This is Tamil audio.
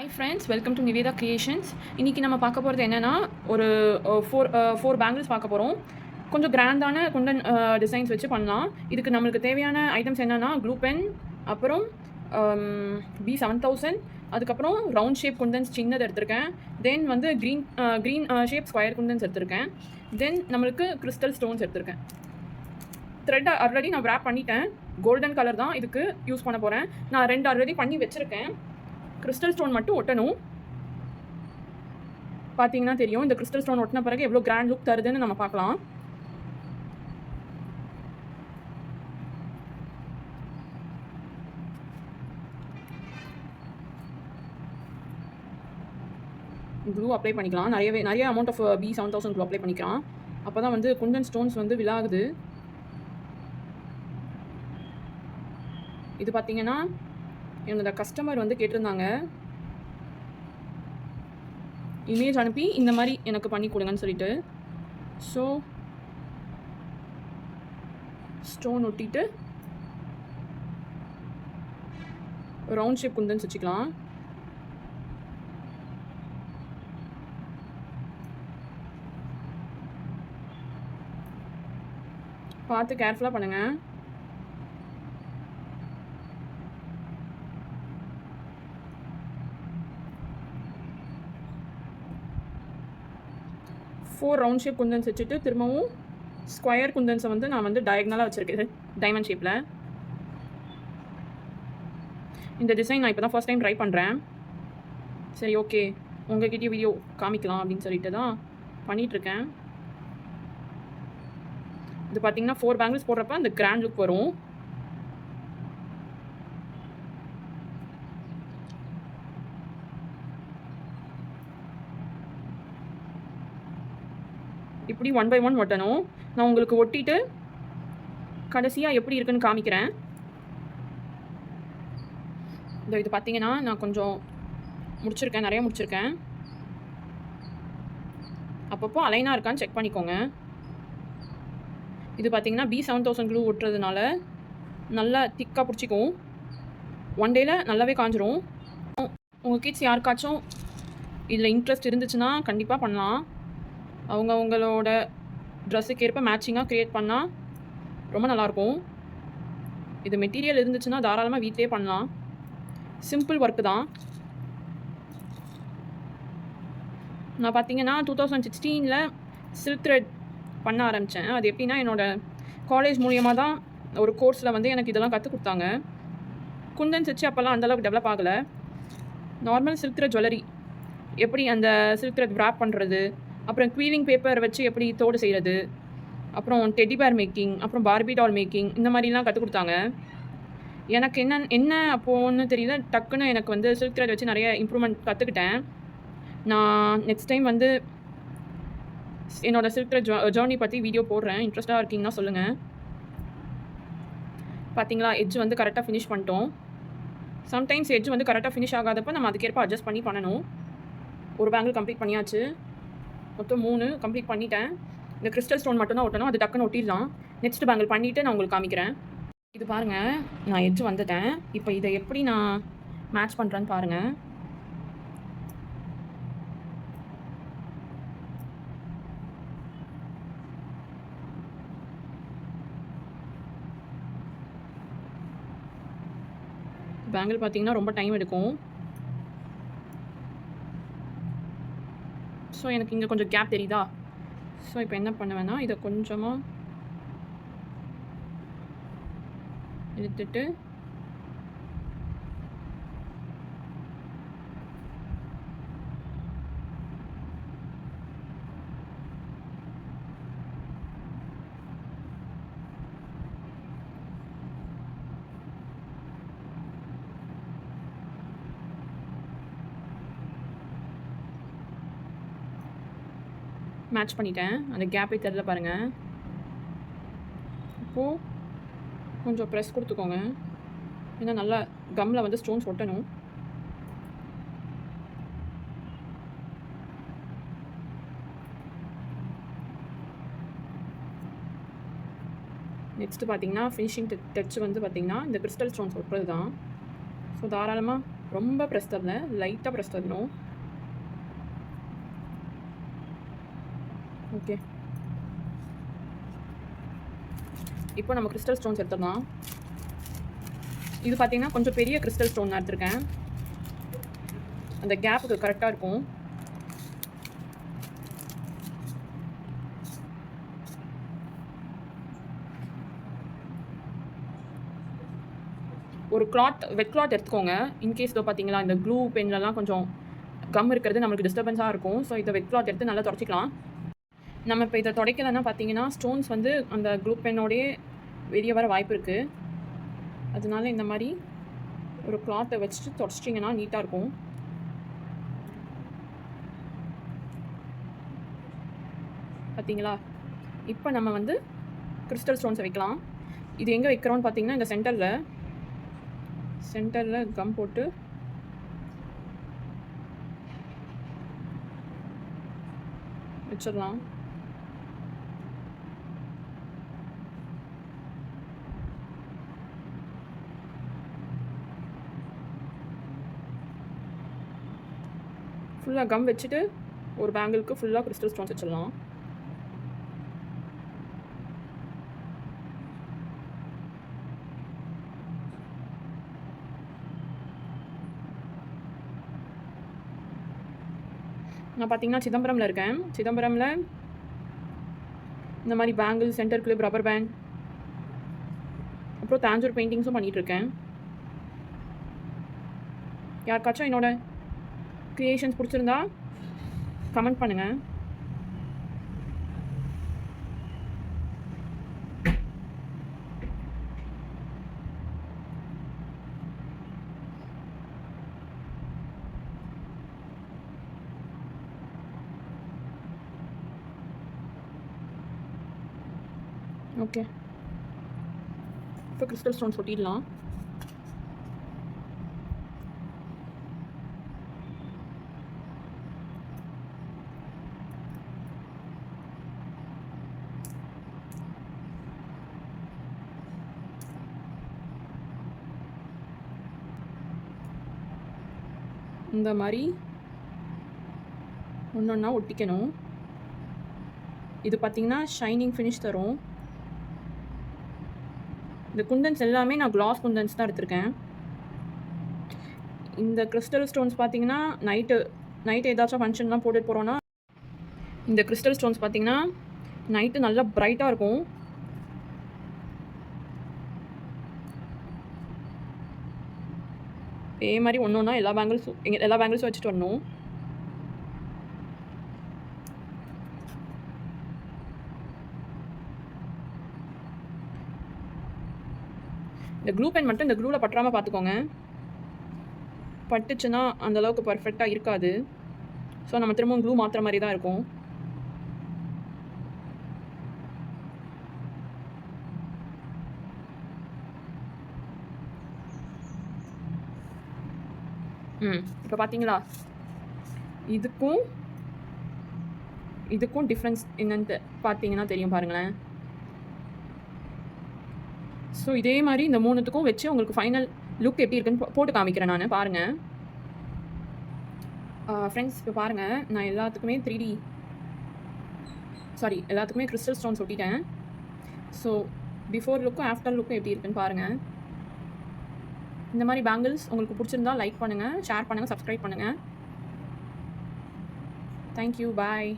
Hi friends, welcome to Nivetha creations. இன்றைக்கி நம்ம பார்க்க போகிறது என்னென்னா, ஒரு ஃபோர் பேங்கிள்ஸ் பார்க்க போகிறோம். கொஞ்சம் கிராண்டான குண்டன் டிசைன்ஸ் வச்சு பண்ணலாம். இதுக்கு நம்மளுக்கு தேவையான ஐட்டம்ஸ் என்னென்னா, க்ளூ பென், அப்புறம் B7000, அதுக்கப்புறம் ரவுண்ட் ஷேப் குண்டன்ஸ் சின்னது எடுத்திருக்கேன். தென் வந்து க்ரீன் ஷேப் ஸ்கொயர் குண்டன்ஸ் எடுத்திருக்கேன். தென் நம்மளுக்கு கிறிஸ்டல் ஸ்டோன்ஸ் எடுத்திருக்கேன். த்ரெட் ஆல்ரெடி நான் wrap பண்ணிட்டேன். கோல்டன் கலர் தான் இதுக்கு யூஸ் பண்ண போகிறேன். நான் 2 ஆல்ரெடி பண்ணி வச்சுருக்கேன். கிறிஸ்டல் ஸ்டோன் மட்டும் ஒட்டணும். பார்த்தீங்கன்னா தெரியும், இந்த கிறிஸ்டல் ஸ்டோன் ஒட்டின பிறகு எவ்வளோ கிராண்ட் லுக் தருதுன்னு நம்ம பார்க்கலாம். க்ளூ அப்ளை பண்ணிக்கலாம். நிறைய amount of B7000 clue apply பண்ணிக்கலாம். அப்போ தான் வந்து குண்டன் ஸ்டோன்ஸ் வந்து விலாகுது. இது பார்த்தீங்கன்னா என்னோட கஸ்டமர் வந்து கேட்டிருந்தாங்க, இமேஜ் அனுப்பி இந்த மாதிரி எனக்கு பண்ணி கொடுங்கன்னு சொல்லிட்டு. ஸோ ஸ்டோன் ஒட்டிட்டு ரவுண்ட் ஷேப் குந்தன்ஸ் வச்சுக்கலாம். பார்த்து கேர்ஃபுல்லாக பண்ணுங்கள். ஃபோர் ரவுண்ட் ஷேப் குந்தன்ஸ் வச்சுட்டு திரும்பவும் ஸ்கொயர் குந்தன்ஸை வந்து நான் வந்து டயக்னலாக வச்சுருக்கேன், டைமண்ட் ஷேப்பில். இந்த டிசைன் நான் இப்போ தான் ஃபர்ஸ்ட் டைம் ட்ரை பண்ணுறேன். சரி, ஓகே, உங்கள்கிட்டயே வீடியோ காமிக்கலாம் அப்படின்னு சொல்லிட்டு தான் பண்ணிகிட்ருக்கேன். இது பார்த்தீங்கன்னா 4 பேங்கிள்ஸ் போடுறப்ப அந்த கிராண்ட் லுக் வரும். இப்படி 1 by 1 ஒட்டணும். நான் உங்களுக்கு ஒட்டிட்டு கடைசியாக எப்படி இருக்குன்னு காமிக்கிறேன். இது பார்த்தீங்கன்னா நான் கொஞ்சம் முடிச்சிருக்கேன், நிறைய முடிச்சிருக்கேன். அப்பப்போ அலைனாக இருக்கான்னு செக் பண்ணிக்கோங்க. இது பார்த்தீங்கன்னா B7000 க்ளூ ஒட்டுறதுனால நல்லா திக்காக பிடிச்சிக்கும். 1 டேயில் நல்லாவே காஞ்சிரும். உங்கள் கிட்ஸ் யாருக்காச்சும் இதில் இன்ட்ரெஸ்ட் இருந்துச்சுன்னா கண்டிப்பாக பண்ணலாம். அவங்களோட ட்ரெஸ்ஸுக்கு ஏற்ப மேட்சிங்காக க்ரியேட் பண்ணால் ரொம்ப நல்லாயிருக்கும். இது மெட்டீரியல் இருந்துச்சுன்னா தாராளமாக வீட்டிலே பண்ணலாம். சிம்பிள் ஒர்க்கு தான். நான் பார்த்தீங்கன்னா 2016 சில்க் த்ரெட் பண்ண ஆரம்பித்தேன். அது எப்படின்னா, என்னோடய காலேஜ் மூலியமாக தான் ஒரு கோர்ஸில் வந்து எனக்கு இதெல்லாம் கற்றுக் கொடுத்தாங்க. குந்தன்ஸ் வச்சு அப்போல்லாம் அந்தளவுக்கு டெவலப் ஆகலை. நார்மல் சில்க் த்ரெட் ஜுவல்லரி எப்படி அந்த சில்க் த்ரெட் wrap பண்ணுறது, அப்புறம் குவீவிங் பேப்பர் வச்சு எப்படி தோடு செய்கிறது, அப்புறம் டெடி பேர் மேக்கிங், அப்புறம் பார்பி டால் மேக்கிங், இந்த மாதிரிலாம் கற்றுக் கொடுத்தாங்க. எனக்கு என்ன அப்போன்னு தெரியல, டக்குன்னு எனக்கு வந்து சில்க் த்ரெட் வச்சு நிறைய இம்ப்ரூவ்மெண்ட் கற்றுக்கிட்டேன். நான் நெக்ஸ்ட் டைம் வந்து என்னோடய சில்க் த்ரெட் ஜேர்னி பற்றி வீடியோ போடுறேன். இன்ட்ரெஸ்ட்டாக இருக்கீங்கன்னா சொல்லுங்கள். பார்த்தீங்களா, எட்ஜ் வந்து கரெக்டாக ஃபினிஷ் பண்ணிட்டோம். சம்டைம்ஸ் எட்ஜ் வந்து கரெக்டாக ஃபினிஷ் ஆகாதப்போ நம்ம அதுக்கேற்ப அட்ஜஸ்ட் பண்ணி பண்ணணும். ஒரு பேங்கிள் கம்ப்ளீட் பண்ணியாச்சு. மொத்தம் 3 கம்ப்ளீட் பண்ணிட்டேன். இந்த கிறிஸ்டல் ஸ்டோன் மட்டும் தான் ஒட்டணும். அது டக்குன்னு ஒட்டிடலாம். நெக்ஸ்ட் பேங்கிள் பண்ணிவிட்டு நான் உங்களுக்கு காமிக்கிறேன். இது பாருங்கள், நான் எட்ஜ் வந்துட்டேன். இப்போ இதை எப்படி நான் மேட்ச் பண்ணுறேன்னு பாருங்கள். பேங்கிள் பார்த்தீங்கன்னா ரொம்ப டைம் எடுக்கும். ஸோ எனக்கு இங்கே கொஞ்சம் கேப் தெரியுதா? ஸோ இப்போ என்ன பண்ணுவேன்னா, இதை கொஞ்சமாக எடுத்துட்டு மேட்ச் பண்ணிட்டேன். அந்த கேப்பை தெரியல பாருங்கள். இப்போது கொஞ்சம் ப்ரெஸ் கொடுத்துக்கோங்க, ஏன்னா நல்லா கம்மில் வந்து ஸ்டோன்ஸ் ஒட்டணும். நெக்ஸ்ட்டு பார்த்தீங்கன்னா ஃபினிஷிங் டச் வந்து பார்த்திங்கன்னா இந்த கிறிஸ்டல் ஸ்டோன்ஸ் ஒட்டுறது தான். ஸோ தாராளமாக ரொம்ப ப்ரெஸ் தரல, லைட்டாக ப்ரெஸ் தரணும். ஓகே, இப்போ நம்ம கிறிஸ்டல் ஸ்டோன்ஸ் எடுத்துடலாம். இது பார்த்தீங்கன்னா கொஞ்சம் பெரிய கிறிஸ்டல் ஸ்டோன் நான் எடுத்திருக்கேன். அந்த கேப்புக்கு கரெக்டாக இருக்கும். ஒரு வெட் கிளாத் எடுத்துக்கோங்க. இன்கேஸ் இதோ பார்த்தீங்களா, இந்த க்ளூ பென்லலாம் கொஞ்சம் கம் இருக்கிறது நம்மளுக்கு டிஸ்டர்பன்ஸாக இருக்கும். ஸோ இதை வெட் கிளாத் எடுத்து நல்லா தொடச்சிக்கலாம். நம்ம இப்போ இதை துடைக்கலன்னா பார்த்தீங்கன்னா ஸ்டோன்ஸ் வந்து அந்த க்ளூ பென்னோடையே வெளியே வர வாய்ப்பு இருக்குது. அதனால இந்த மாதிரி ஒரு கிளாத்தை வச்சுட்டு தொடச்சிட்டிங்கன்னா நீட்டாக இருக்கும். பார்த்தீங்களா? இப்போ நம்ம வந்து கிறிஸ்டல் ஸ்டோன்ஸை வைக்கலாம். இது எங்கே வைக்கிறோன்னு பார்த்தீங்கன்னா இந்த சென்டரில் கம் போட்டு வச்சிடலாம். ஃபுல்லாக கம் வச்சுட்டு ஒரு பேங்கிளுக்கு ஃபுல்லாக கிறிஸ்டல் ஸ்டோன்ஸ் வச்சிடலாம். நான் பார்த்தீங்கன்னா சிதம்பரமில் இருக்கேன். சிதம்பரமில் இந்த மாதிரி bangle, centre clip, rubber band, அப்புறம் தாஞ்சூர் பெயிண்டிங்ஸும் பண்ணிகிட்ருக்கேன். யாருக்காச்சும் என்னோட க்ரியேஷன்ஸ் பிடிச்சிருந்தா கமெண்ட் பண்ணுங்கள். ஓகே, இப்போ கிறிஸ்டல் ஸ்டோன்ஸ் ஒட்டிடலாம். இந்த மாதிரி ஒன்றா ஒட்டிக்கணும். இது பார்த்திங்கன்னா ஷைனிங் ஃபினிஷ் தரும். இந்த குந்தன்ஸ் எல்லாமே நான் கிளாஸ் குந்தன்ஸ் தான் எடுத்திருக்கேன். இந்த கிறிஸ்டல் ஸ்டோன்ஸ் பார்த்தீங்கன்னா நைட்டு ஏதாச்சும் ஃபங்க்ஷன்லாம் போட்டுட்டு போகிறோன்னா இந்த கிறிஸ்டல் ஸ்டோன்ஸ் பார்த்தீங்கன்னா நைட்டு நல்லா பிரைட்டாக இருக்கும். இதே மாதிரி ஒன்றா எல்லா பேங்கிள்ஸும் வச்சுட்டு வரணும். இந்த க்ளூ பென் மட்டும் இந்த க்ளூவில் பற்றாமல் பார்த்துக்கோங்க. பட்டுச்சுன்னா அந்தளவுக்கு பர்ஃபெக்டாக இருக்காது. ஸோ நம்ம திரும்பவும் க்ளூ மாற்றுற மாதிரி தான் இருக்கும். இப்போ பார்த்தீங்களா, இதுக்கும் டிஃப்ரென்ஸ் என்னன்னு பார்த்தீங்கன்னா தெரியும் பாருங்களேன். ஸோ இதே மாதிரி இந்த மூணுத்துக்கும் வச்சு உங்களுக்கு ஃபைனல் லுக் எப்படி இருக்குன்னு போட்டு காமிக்கிறேன் நான். பாருங்கள் ஃப்ரெண்ட்ஸ், இப்போ பாருங்கள், நான் எல்லாத்துக்குமே எல்லாத்துக்குமே கிறிஸ்டல் ஸ்டோன்ஸ் ஒட்டிட்டேன். ஸோ பிஃபோர் லுக்கும் ஆஃப்டர் லுக்கும் எப்படி இருக்குன்னு பாருங்கள். இந்த மாதிரி பேங்கிள்ஸ் உங்களுக்கு பிடிச்சிருந்தா லைக் பண்ணுங்கள், ஷேர் பண்ணுங்கள், சப்ஸ்கிரைப் பண்ணுங்கள். தேங்க்யூ, பாய்.